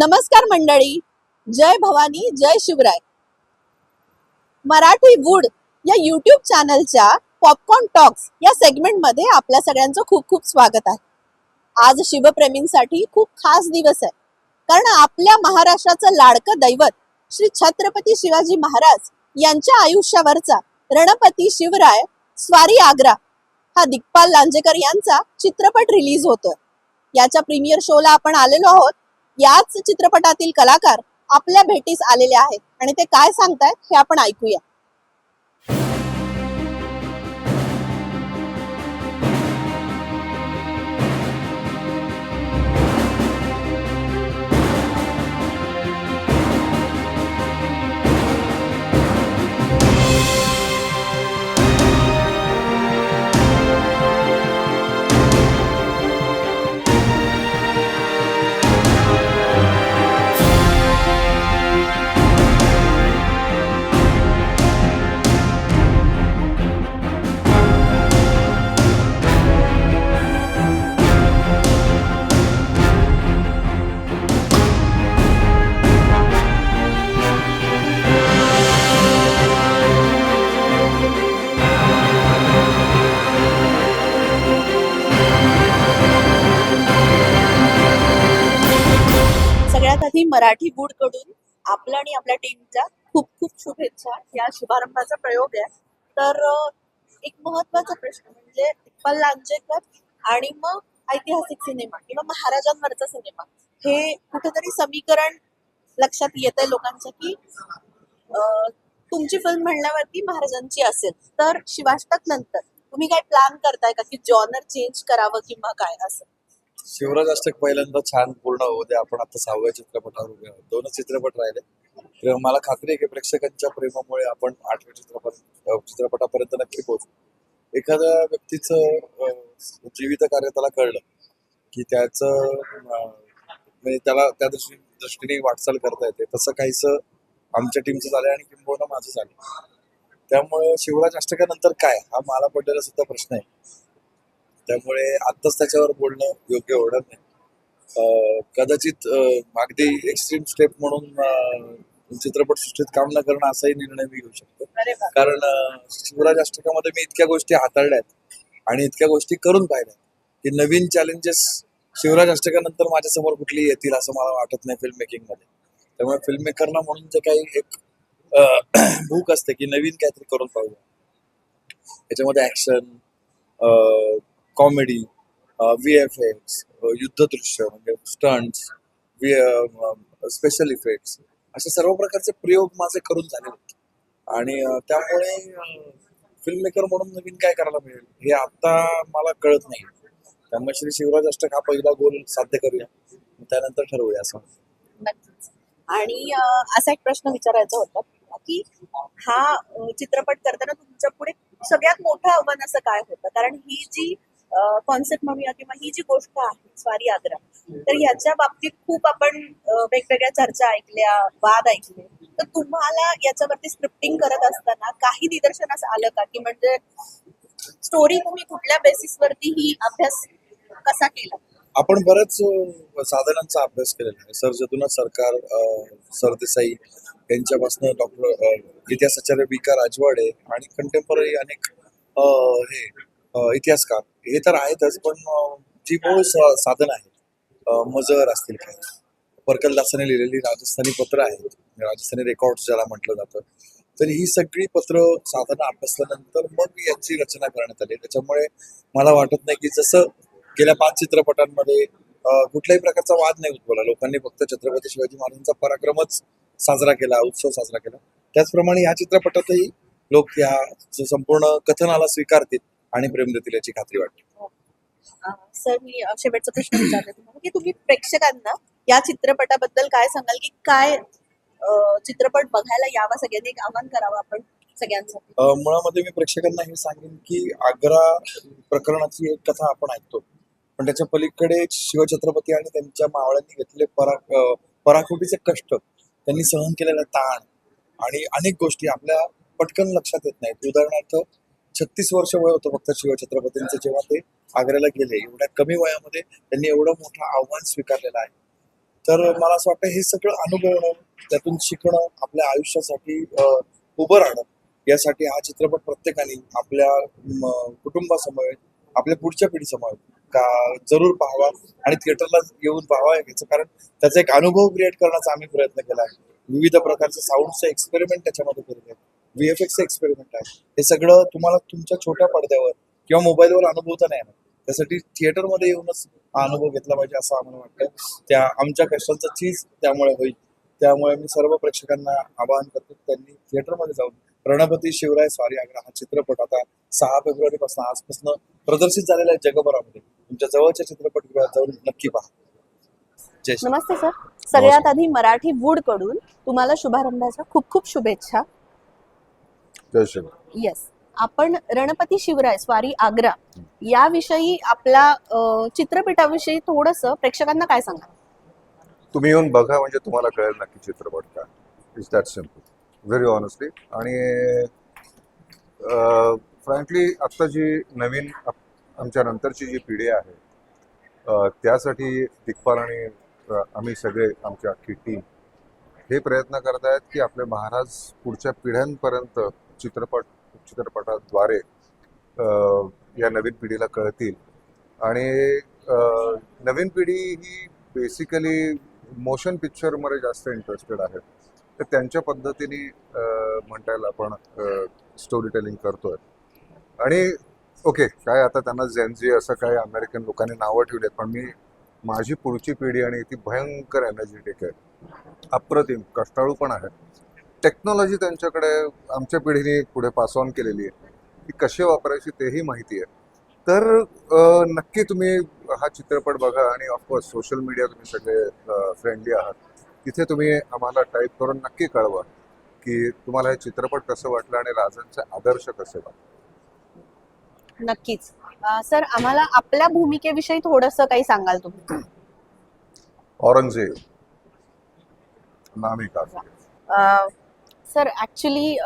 नमस्कार मंडळी. जय भवानी, जय शिवराय. मराठी वूड या यूट्यूब चॅनलच्या पॉपकॉर्न टॉक्स या सेगमेंटमध्ये आपल्या सगळ्यांचं खूप खूप स्वागत आहे. आज शिवप्रेमींसाठी खूप खास दिवस आहे, कारण आपल्या महाराष्ट्राचं लाडकं दैवत श्री छत्रपती शिवाजी महाराज यांच्या आयुष्यावरचा रणपती शिवराय स्वारी आग्रा हा दिग्पाल लांजेकर यांचा चित्रपट रिलीज होतोय. याच्या प्रीमियर शोला आपण आलेलो आहोत. याच चित्रपटातील कलाकार आपल्या भेटीस आलेले आहेत आणि ते काय सांगतायत हे आपण ऐकूया. सगळ्यात आधी मराठी वूड कडून आपल्या आणि आपल्या टीमच्या खूप खूप शुभेच्छा. या शुभारंभाचा प्रयोग आहे. तर एक महत्वाचा प्रश्न म्हणजे दिग्पाल लांजेकर आणि मग ऐतिहासिक सिनेमा किंवा महाराजांवरचा सिनेमा, हे कुठेतरी समीकरण लक्षात येत आहे लोकांच्या की तुमची फिल्म म्हणल्यावरती महाराजांची असेल, तर शिवाष्टक नंतर तुम्ही काय प्लॅन करताय का की जॉनर चेंज करावं किंवा काय असं? शिवराज अष्टक पहिल्यांदा छान पूर्ण होऊ दे. आपण आता 6व्या चित्रपटावर उभे आहोत. 2च चित्रपट राहिले, तेव्हा मला खात्री आहे की प्रेक्षकांच्या प्रेमामुळे आपण 8व्या चित्रपटापर्यंत नक्की पोहोचू. एखाद्या व्यक्तीचं जीवित कार्य त्याला कळलं की त्याचं म्हणजे त्याला त्या दृष्टीने वाटचाल करता येते. तसं काहीच आमच्या टीमचं झालंय आणि किंबहुना माझं झालं. त्यामुळे शिवराज अष्टकानंतर काय हा मला पडलेला सुद्धा प्रश्न आहे. त्यामुळे आत्ताच त्याच्यावर बोलणं योग्य होणार नाही. कदाचित अगदी एक्स्ट्रीम स्टेप म्हणून चित्रपटसृष्टीत काम न करणं असाही निर्णय मी घेऊ शकतो. कारण शिवराज अष्टकामध्ये मी इतक्या गोष्टी हाताळल्यात आणि इतक्या गोष्टी करून पाहिल्यात की नवीन चॅलेंजेस शिवराज अष्टकानंतर माझ्यासमोर कुठली येतील असं मला वाटत नाही फिल्म मेकिंग मध्ये. त्यामुळे फिल्म मेकरना म्हणून जे काही एक भूक असते की नवीन काहीतरी करून पाहूया. याच्यामध्ये ऍक्शन, कॉमेडी, VFX, युद्धदृश्य म्हणजे स्टंट्स, स्पेशल इफेक्ट्स असे सर्व प्रकारचे प्रयोग माझे करून झाले होते. आणि त्यामुळे फिल्म मेकर म्हणून नवीन काय करायला मिळेल हे आता मला कळत नाही. त्यामुळे श्री शिवराज अष्टक हा पहिला गोल साध्य करूया, त्यानंतर ठरवूया असं. नक्कीच. आणि असा एक प्रश्न विचारायचा होता की हा चित्रपट करताना तुमच्या पुढे सगळ्यात मोठं आव्हान असं काय होतं? कारण ही जी कॉन्सेप्ट म्हणूया किंवा ही जी गोष्ट आहे स्वारी आग्रा, तर याच्या बाबतीत खूप आपण वेगवेगळ्या चर्चा ऐकल्या, वाद ऐकले. तर तुम्हाला याच्यावरती स्क्रिप्टिंग करत असताना काही निदर्शनास आलं का की म्हणजे स्टोरी तुम्ही कुठल्या बेसिसवरती ही अभ्यास कसा केला? आपण बऱ्याच साधनांचा अभ्यास केलेला आहे. सर जदुनाथ सरकार, सरदेसाई यांच्यापासून डॉक्टर इतिहासाचार्य B.K. राजवाडे आणि कंटेम्पररी अनेक हे इतिहासकार हे तर आहेतच, पण जी मूळ साधन आहेत, मजर असतील काही, परकलदासाने लिहिलेली राजस्थानी पत्र आहेत, राजस्थानी रेकॉर्ड्स ज्याला म्हटलं जातं, तर ही सगळी पत्र साधनं अभ्यासल्यानंतर मग यांची रचना करण्यात आली. त्याच्यामुळे मला वाटत नाही की जसं गेल्या 5 चित्रपटांमध्ये कुठल्याही प्रकारचा वाद नाही उद्भवला. लोकांनी फक्त छत्रपती शिवाजी महाराजांचा पराक्रमच साजरा केला, उत्सव साजरा केला. त्याचप्रमाणे या चित्रपटातही लोक या संपूर्ण कथनाला स्वीकारतील आणि प्रेम देतील याची खात्री वाटते. सर, मी शेवटचा प्रश्न विचारला तुम्हाला की तुम्ही प्रेक्षकांना या चित्रपटाबद्दल काय सांगाल की काय चित्रपट बघायला यावा, सगळ्यांनी एक आवाहन करावं आपण सगळ्यांसाठी? मुळामध्ये मी प्रेक्षकांना हे सांगेन की आग्रा प्रकरणाची एक कथा आपण ऐकतो, पण त्याच्या पलीकडे शिवछत्रपती आणि त्यांच्या मावळ्यांनी घेतलेले पराकोटीचे कष्ट, त्यांनी सहन केलेला ताण आणि अनेक गोष्टी आपल्या पटकन लक्षात येत नाहीत. उदाहरणार्थ 36 वर्ष वय होतं फक्त शिवछत्रपतींचं जेव्हा ते आग्र्याला गेले. एवढ्या कमी वयामध्ये त्यांनी एवढं मोठं आव्हान स्वीकारलेलं आहे. तर मला असं वाटतं हे सगळं अनुभवणं, त्यातून शिकणं, आपल्या आयुष्यासाठी उभं राहणं, यासाठी हा चित्रपट प्रत्येकाने आपल्या कुटुंबासमवेत, आपल्या पुढच्या पिढीसमवेत का जरूर पाहावा आणि थिएटरला येऊन पाहावा. याचं कारण त्याचा एक अनुभव क्रिएट करण्याचा आम्ही प्रयत्न केला आहे. विविध प्रकारचे साऊंडचे एक्सपेरिमेंट त्याच्यामध्ये केलेले आहेत, VFX एक्सपेरिमेंट आहे. हे सगळं तुम्हाला तुमच्या छोट्या पडद्यावर किंवा मोबाईलवर अनुभवता नाही येणार. त्यासाठी थिएटरमध्ये येऊनच हा अनुभव घेतला पाहिजे असं आम्हाला वाटतं. त्या आमच्या कष्टांचं चीज त्यामुळे होईल. त्यामुळे मी सर्व प्रेक्षकांना आवाहन करतो की त्यांनी थिएटरमध्ये जाऊन रणपती शिवराय स्वारी आग्रा हा चित्रपट आता 6 फेब्रुवारीपासून आजपासून प्रदर्शित झालेला आहे जगभरामध्ये. तुमच्या जवळच्या चित्रपटगृहात जाऊन नक्की पहा. जय श्री. नमस्ते सर. सगळ्यात आधी मराठी वूड कडून तुम्हाला शुभारंभाच्या खूप खूप शुभेच्छा. जय श्री. येस, आपण रणपती शिवराय स्वारी आग्रा याविषयी आपल्या चित्रपटाविषयी थोडस प्रेक्षकांना काय सांगा? तुम्ही येऊन बघा म्हणजे तुम्हाला कळेल नक्की चित्रपट काय. It's that simple, very honestly. आणि फ्रँकली आत्ता जी नवीन आमच्या नंतरची जी पिढी आहे त्यासाठी दिग्पाल आणि आम्ही सगळे आमची अख्खी टीम हे प्रयत्न करत आहेत की आपले महाराज पुढच्या पिढ्यांपर्यंत चित्रपटाद्वारे या नवीन पिढीला कळतील. आणि नवीन पिढी ही बेसिकली मोशन पिक्चरमध्ये जास्त इंटरेस्टेड आहे. तर त्यांच्या पद्धतीने म्हणता येईल आपण स्टोरी टेलिंग करतोय. आणि ओके, काय आता त्यांना जेनझी असं काय अमेरिकन लोकांनी नावं ठेवली आहेत, पण माझी पुढची पिढी आणि ती भयंकर एनर्जेटिक आहे, अप्रतिम कष्टाळू पण आहे. टेक्नॉलॉजी त्यांच्याकडे आमच्या पिढीने पुढे पास ऑन केलेली आहे, ती कशी वापरायची तेही माहिती आहे. तर नक्की तुम्ही हा चित्रपट बघा. आणि ऑफकोर्स सोशल मीडिया तुम्ही सगळे फ्रेंडली आहात, तिथे तुम्ही आम्हाला टाईप करून नक्की कळवा की तुम्हाला हे चित्रपट कसं वाटलं आणि राजांचे आदर्श कसे वाटले. नक्कीच. सर, आम्हाला आपल्या भूमिकेविषयी थोडस काही सांगाल तुम्ही? औरंगजेब नामी काफी. सर, ऍक्च्युली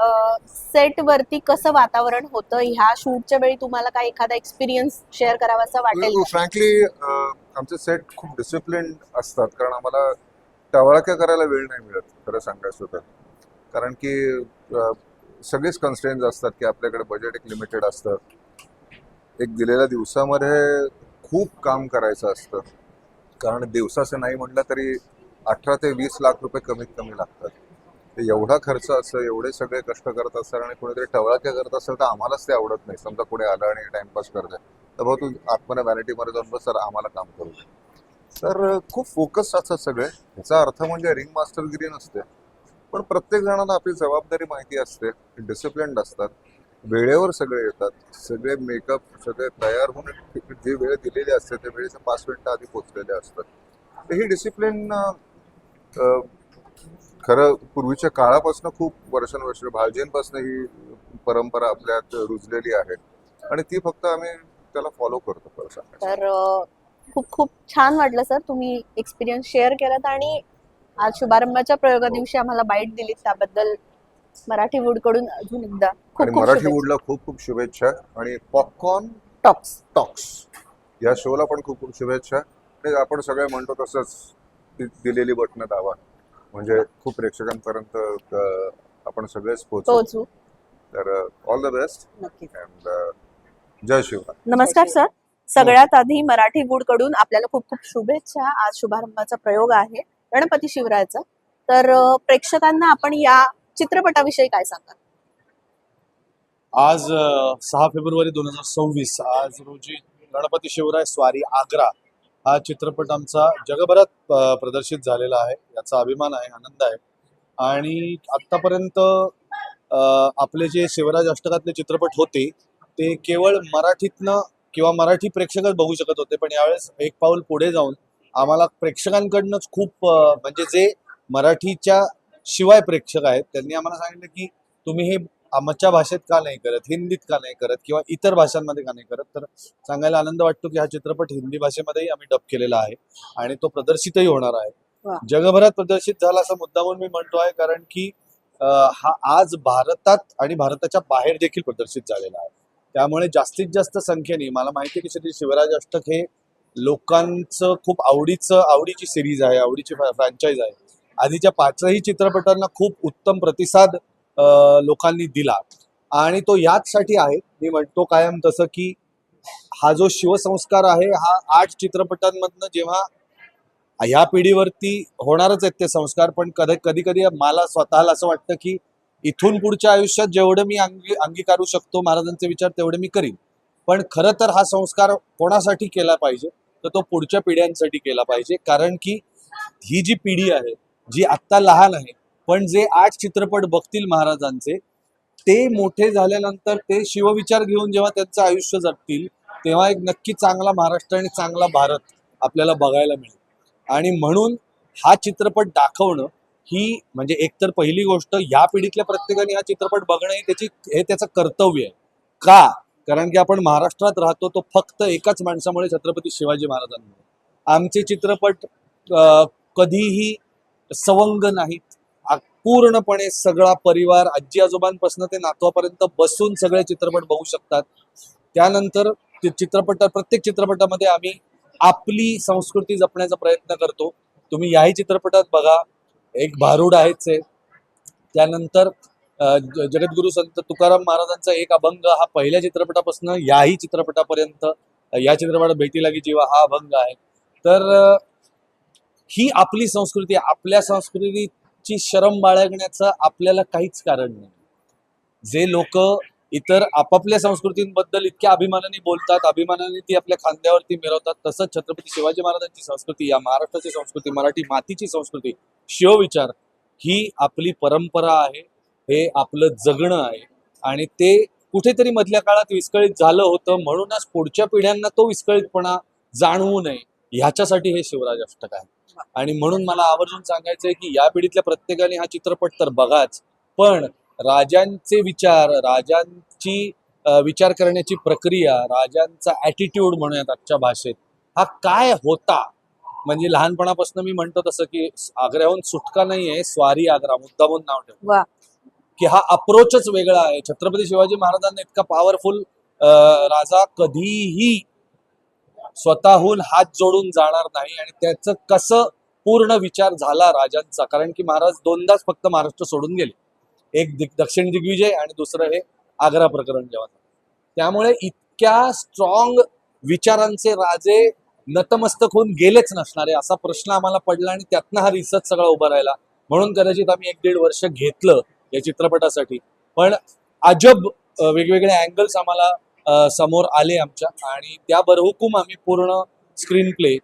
सेट वरती कसं वातावरण होतं ह्या शूटच्या वेळी, तुम्हाला काय एखादा एक्सपिरियन्स शेअर करावासा वाटेल का? फ्रँकली आमचे सेट खूप डिसिप्लिन असतात, कारण आम्हाला टवाळक्या करायला वेळ नाही मिळत खरं सांगायचं तर. कारण की सगळेच कन्स्ट्रेंट्स असतात की आपल्याकडे बजेट एक लिमिटेड असतं. एक दिलेल्या दिवसामध्ये खूप काम करायचं असतं, कारण दिवसाचं नाही म्हटलं तरी 18 ते 20 लाख रुपये कमीत कमी लागतात. तर एवढा खर्च असं, एवढे सगळे कष्ट करत असतात आणि कोणीतरी टवळक्या करत असेल तर आम्हालाच ते आवडत नाही. समजा कोणी आलं आणि टाइमपास करतंय तर भाऊ तू आतमध्ये व्हॅनिटीमध्ये जाऊन बस, सर आम्हाला काम करू दे. तर खूप फोकस असतात सगळे. याचा अर्थ म्हणजे रिंग मास्टरगिरी नसते, पण प्रत्येक जणांना आपली जबाबदारी माहिती असते, डिसिप्लिन्ड असतात, वेळेवर सगळे येतात, सगळे मेकअप सगळे तयार होऊन जी वेळ दिलेली असते त्या वेळेच्या 5 मिनिटं आधी पोचलेले असतात. तर ही डिसिप्लिन खरं पूर्वीच्या काळापासून खूप वर्षानुवर्ष भालजींपासून ही परंपरा आपल्यात रुजलेली आहे आणि ती फक्त आम्ही त्याला फॉलो करतो खरं सांगायचं. तर खूप खूप छान वाटलं सर, तुम्ही एक्सपिरियन्स शेअर केलात आणि आज शुभारंभाच्या प्रयोगा दिवशी आम्हाला बाईट दिली, त्याबद्दल मराठी वूड कडून अजून एकदा खूप आणि खूप मराठी शुभेच्छा. वूडला खूप खूप शुभेच्छा. आणि पॉपकॉर्न टॉक्स या शोला पण खूप खूप शुभेच्छा. आणि आपण सगळे म्हणतो तसंच दिलेली बटणं दाबा, म्हणजे खूप प्रेक्षकांपर्यंत आपण सगळेच पोहोचू. तर ऑल द बेस्ट नक्कीच. अँड जय शिवराय. नमस्कार सर. सगळ्यात आधी मराठी वूड कडून आपल्याला खूप खूप शुभेच्छा. आज शुभारंभाचा प्रयोग आहे गणपती शिवरायाचा. तर प्रेक्षकांना आपण या चित्रपटाविषयी काय सांगा? आज 6 फेब्रुवारी 2026 आज रोजी गणपती शिवराय स्वारी आग्रा हा चित्रपट आमचा जगभरात प्रदर्शित झालेला आहे. याचा अभिमान आहे, आनंद आहे. आणि आत्तापर्यंत आपले जे शिवराज अष्टकातले चित्रपट होते ते केवळ मराठीतनं किंवा मराठी प्रेक्षकच बघू शकत होते, पण यावेळेस एक पाऊल पुढे जाऊन आम्हाला प्रेक्षकांकडनंच खूप म्हणजे जे मराठीच्या शिवाय प्रेक्षक आहेत त्यांनी आम्हाला सांगितलं की तुम्ही हे आमच्या भाषेत का नाही करत, हिंदीत का नाही करत किंवा इतर भाषांमध्ये का नाही करत. तर सांगायला आनंद वाटतो की हा चित्रपट हिंदी भाषेमध्येही आम्ही डब केलेला आहे आणि तो प्रदर्शितही होणार वा. आहे. जगभरात प्रदर्शित झाला असं मुद्दामून मी म्हणतो आहे, कारण की हा आज भारतात आणि भारताच्या बाहेर देखील प्रदर्शित झालेला आहे. त्यामुळे जास्तीत जास्त संख्येने, मला माहिती आहे की श्री शिवराज अष्टक हे लोकांचं खूप आवडीची सिरीज आहे, आवडीची फ्रँचाईज आहे. आधीच्या 5ही चित्रपटांना खूप उत्तम प्रतिसाद लोकांनी दिला आणि तो याचसाठी आहे, मी म्हणतो कायम तसं, की हा जो शिवसंस्कार आहे हा 8 चित्रपटांमधनं जेव्हा ह्या पिढीवरती होणारच आहेत ते संस्कार, पण कधी कधी मला स्वतःला असं वाटतं की इथून पुढच्या आयुष्यात जेवढं मी अंगीकारू शकतो महाराजांचे विचार तेवढे मी करीन, पण खरं तर हा संस्कार कोणासाठी केला पाहिजे तर तो पुढच्या पिढ्यांसाठी केला पाहिजे. कारण की ही जी पिढी आहे जी आत्ता लहान आहे, पण जे 8 चित्रपट बघतील महाराजांचे, ते मोठे झाल्यानंतर ते शिवविचार घेऊन जेव्हा त्यांचं आयुष्य जगतील तेव्हा एक नक्की चांगला महाराष्ट्र आणि चांगला भारत आपल्याला बघायला मिळेल. आणि म्हणून हा चित्रपट दाखवणं ही म्हणजे एकतर पहिली गोष्ट, या पिढीतल्या प्रत्येकाने हा चित्रपट बघणं हे त्याचं कर्तव्य आहे. का? कारण की आपण महाराष्ट्रात राहतो तो फक्त एकाच माणसामुळे, छत्रपती शिवाजी महाराजांमुळे. आमचे चित्रपट कधीही सवंग नाहीत. पूर्णपणे सगळा परिवार, आजी आजोबांपासून ते नातवापर्यंत बसून सगळे चित्रपट बघू शकतात. त्यानंतर प्रत्येक चित्रपटामध्ये आम्ही आपली संस्कृती जपण्याचा प्रयत्न करतो. तुम्ही याही चित्रपटात बघा, एक भारूड आहेच आहे. त्यानंतर जगद्गुरु संत तुकाराम महाराजांचा एक अभंग हा पहिल्या चित्रपटापासून याही चित्रपटापर्यंत, या चित्रपटात भेटी लागी जीवा हा अभंग आहे. तर ही आपली संस्कृती, आपल्या संस्कृतीची शरम बाळगण्याचं आपल्याला काहीच कारण नाही. जे लोक इतर आपापल्या संस्कृतींबद्दल इतक्या अभिमानाने बोलतात, अभिमानाने ती आपल्या खांद्यावरती मिरवतात, तसंच छत्रपती शिवाजी महाराजांची संस्कृती, या महाराष्ट्राची संस्कृती, मराठी मातीची संस्कृती, शिवविचार ही आपली परंपरा आहे, हे आपलं जगणं आहे. आणि ते कुठेतरी मधल्या काळात विस्कळीत झालं होतं, म्हणूनच पुढच्या पिढ्यांना तो विस्कळीतपणा जाणवू नये ह्याच्यासाठी हे शिवराज अष्टक आहे. आणि म्हणून मला आवर्जून सांगायचंय की या पिढीतल्या प्रत्येकाने हा चित्रपट तर बघाच, पण राजांचे विचार, राजांची विचार करण्याची प्रक्रिया, राजांचा ॲटिट्यूड म्हणूयात आजच्या भाषेत, हा काय होता. म्हणजे लहानपणापासून मी म्हणतो तसं की आग्र्याहून सुटका नाहीये, स्वारी आग्रा, मुद्दामून नाव ठेव, वा. की हा अप्रोचच वेगळा आहे. छत्रपती शिवाजी महाराजांना इतका पॉवरफुल राजा कधीही स्वतःहून हात जोडून जाणार नाही. आणि त्याचं कसं पूर्ण विचार झाला राजांचा, कारण की महाराज दोनदाच फक्त महाराष्ट्र सोडून गेले, एक दक्षिण दिग्विजय आणि दुसरं हे आग्रा प्रकरण जेव्हा. त्यामुळे इतक्या स्ट्रॉंग विचारांचे राजे नतमस्तक होऊन गेलेच नसणारे असा प्रश्न आम्हाला पडला, आणि त्यातनं हा रिसर्च सगळा उभा राहिला. म्हणून कदाचित आम्ही 1-1.5 वर्ष घेतलं या चित्रपटासाठी, पण अजब वेगवेगळे अँगल्स आम्हाला समोर आले आमच्या, आणि त्या बरहुकूम आम्ही पूर्ण स्क्रीन प्ले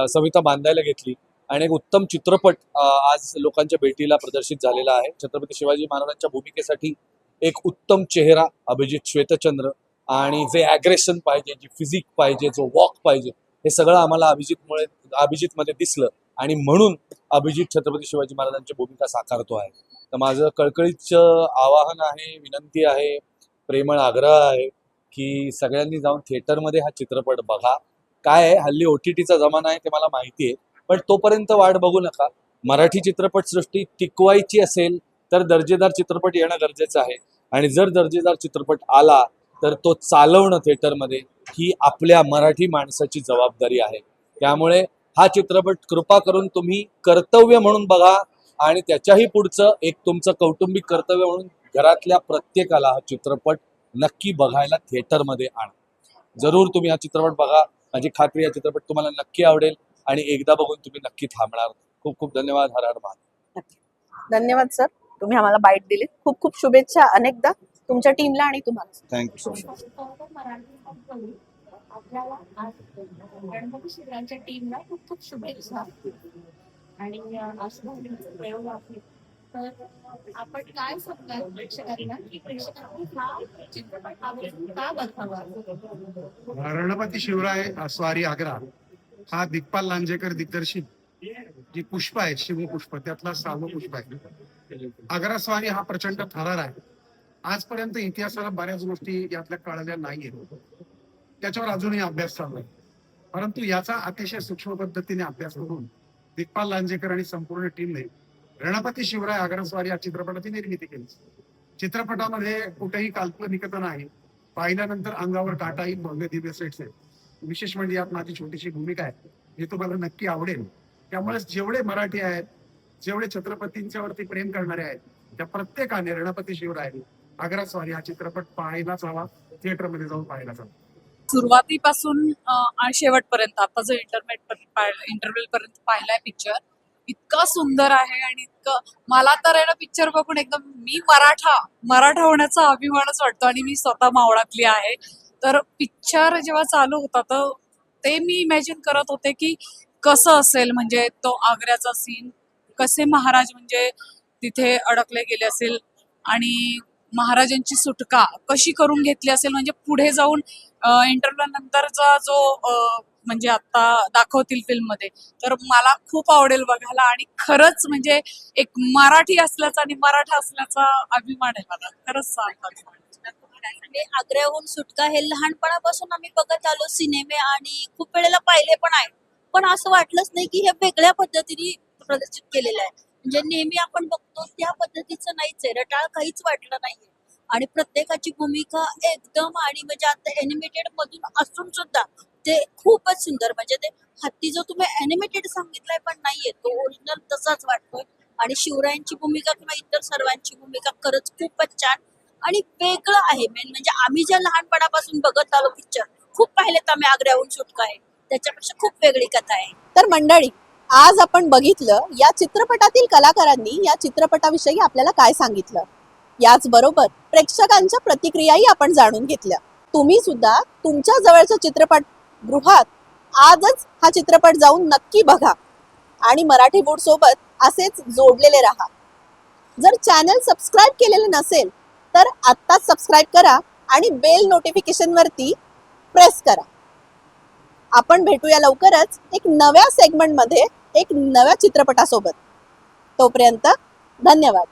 सविता बांधायला घेतली आणि एक उत्तम चित्रपट आज लोकांच्या भेटीला प्रदर्शित झालेला आहे. छत्रपती शिवाजी महाराजांच्या भूमिकेसाठी एक उत्तम चेहरा अभिजित श्वेतचंद्र, आणि जे ॲग्रेशन पाहिजे, जी फिजिक पाहिजे, जो वॉक पाहिजे, हे सगळं आम्हाला अभिजितमध्ये दिसलं, आणि म्हणून अभिजित छत्रपती शिवाजी महाराजांची भूमिका साकारतो आहे. तर माझं कळकळीचं आवाहन आहे, विनंती आहे, प्रेमळ आग्रह आहे की सगळ्यांनी जाऊन थिएटरमध्ये हा चित्रपट बघा. काय आहे, हल्ली OTTचा जमाना आहे ते मला माहिती आहे, पण तोपर्यंत वाट बघू नका. मराठी चित्रपटसृष्टी टिकवायची असेल तर दर्जेदार चित्रपट येणं गरजेचं आहे, आणि जर दर्जेदार चित्रपट आला तर तो चालवणं थिएटरमध्ये ही आपल्या मराठी माणसाची जबाबदारी आहे. त्यामुळे हा चित्रपट कृपा करून तुम्ही कर्तव्य म्हणून बघा, आणि त्याच्याही पुढचं एक तुमचं कौटुंबिक कर्तव्य म्हणून घरातल्या प्रत्येकाला हा चित्रपट नक्की बघायला थिएटरमध्ये आणा. जरूर तुम्ही हा चित्रपट बघा, माझी खात्री हा चित्रपट तुम्हाला नक्की आवडेल, आणि एकदा बघून तुम्ही नक्की थांबणार. खूप खूप धन्यवाद. हर हर महादेव. धन्यवाद सर, तुम्ही आम्हाला बाईट दिली. खूप खूप शुभेच्छा अनेकदा तुमच्या टीमला आणि तुम्हाला. Thank you so much. आपल्याला आज गणपती शिवरायांच्या टीमला खूप खूप शुभेच्छा. आणि असं प्रयोग आहे तर आपण काय सांगणार प्रेक्षकांना की प्रेक्षकांनी हा चित्रपट आवडून का बघावा. रणपती शिवराय स्वारी आग्रा हा दिग्पाल लांजेकर दिग्दर्शित जी पुष्प आहे, शिवपुष्प त्यातला 6वं पुष्प आहे. आग्रा स्वारी हा प्रचंड थरार आहे. आजपर्यंत इतिहासाला बऱ्याच गोष्टी यातल्या कळल्या नाहीयेत, त्याच्यावर अजूनही अभ्यास चालू आहे. परंतु याचा अतिशय सूक्ष्म पद्धतीने अभ्यास करून दिग्पाल लांजेकर आणि संपूर्ण टीमने रणपती शिवराय आग्रा स्वारी या चित्रपटाची निर्मिती केली. चित्रपटामध्ये कुठेही काल्पनिकता नाही, पाहिल्यानंतर अंगावर काटा येईल, भव्य दिव्य सेट्स आहेत. विशेष म्हणजे यात माझी छोटीशी भूमिका आहे, हे तुम्हाला नक्की आवडेल. त्यामुळे जेवढे मराठी आहेत, जेवढे छत्रपतींच्यावरती प्रेम करणारे आहेत, त्या प्रत्येकाने रणपती शिवराय आग्रा स्वारी हा चित्रपट पाहायलाच हवा, थिएटरमध्ये जाऊन पाहायलाच हवा. सुरुवातीपासून आणि शेवटपर्यंत आता जो इंटरव्ह्यू पर्यंत पाहिलाय पिक्चर, इतका सुंदर आहे आणि इतकं मला तर आहे ना पिक्चर बघून एकदम मी मराठा होण्याचा अभिमानच वाटतो आणि मी स्वतः मावळातली आहे. तर पिक्चर जेव्हा चालू होता तर ते मी इमॅजिन करत होते की कसं असेल, म्हणजे तो आग्र्याचा सीन, कसे महाराज म्हणजे तिथे अडकले गेले असेल आणि महाराजांची सुटका कशी करून घेतली असेल, म्हणजे पुढे जाऊन इंटरव्ह्यू नंतरचा जो म्हणजे आता दाखवतील फिल्म मध्ये, तर मला खूप आवडेल बघायला. आणि खरंच म्हणजे एक मराठी असल्याचा आणि मराठा असल्याचा अभिमान आहे मला, खरंच सांगतात. म्हणजे आग्र्याहून सुटका हे लहानपणापासून आम्ही बघत आलो सिनेमे आणि खूप वेळेला पाहिले पण आहे, पण असं वाटलंच नाही की हे वेगळ्या पद्धतीने प्रदर्शित केलेलं आहे. म्हणजे नेहमी आपण बघतो त्या पद्धतीचं नाहीच आहे, रटाळ काहीच वाटलं नाहीये. आणि प्रत्येकाची भूमिका एकदम, आणि म्हणजे आता एनिमेटेड मधून असून सुद्धा ते खूपच सुंदर. म्हणजे ते हत्ती जो तुम्ही एनिमेटेड सांगितलाय पण नाहीये, तो ओरिजिनल तसाच वाटतोय. आणि शिवरायांची भूमिका किंवा इतर सर्वांची भूमिका खरंच खूपच छान आणि वेगळं आहे. मेन म्हणजे आम्ही ज्या लहानपणापासून बघत आलो पिक्चर, खूप पाहिलेत आम्ही आग्र्याहून सुटका आहे, त्याच्यापेक्षा खूप वेगळी कथा आहे. तर मंडळी, आज आपण बघितलं या चित्रपटातील कलाकारांनी या चित्रपटाविषयी आपल्याला काय सांगितलं. याचबरोबर प्रेक्षकांच्या प्रतिक्रियाही आपण जाणून घेतल्या. तुम्ही सुद्धा तुमच्या जवळच्या चित्रपटगृहात आजच हा चित्रपट जाऊन नक्की बघा आणि मराठी वूड सोबत असेच जोडलेले राहा. जर चॅनल सबस्क्राईब केलेले नसेल तर आत्ताच सबस्क्राईब करा आणि बेल नोटिफिकेशन वरती प्रेस करा. आपण भेटूया लवकरच एक नव्या सेगमेंटमध्ये एक नव्या चित्रपटासोबत. तोपर्यंत धन्यवाद.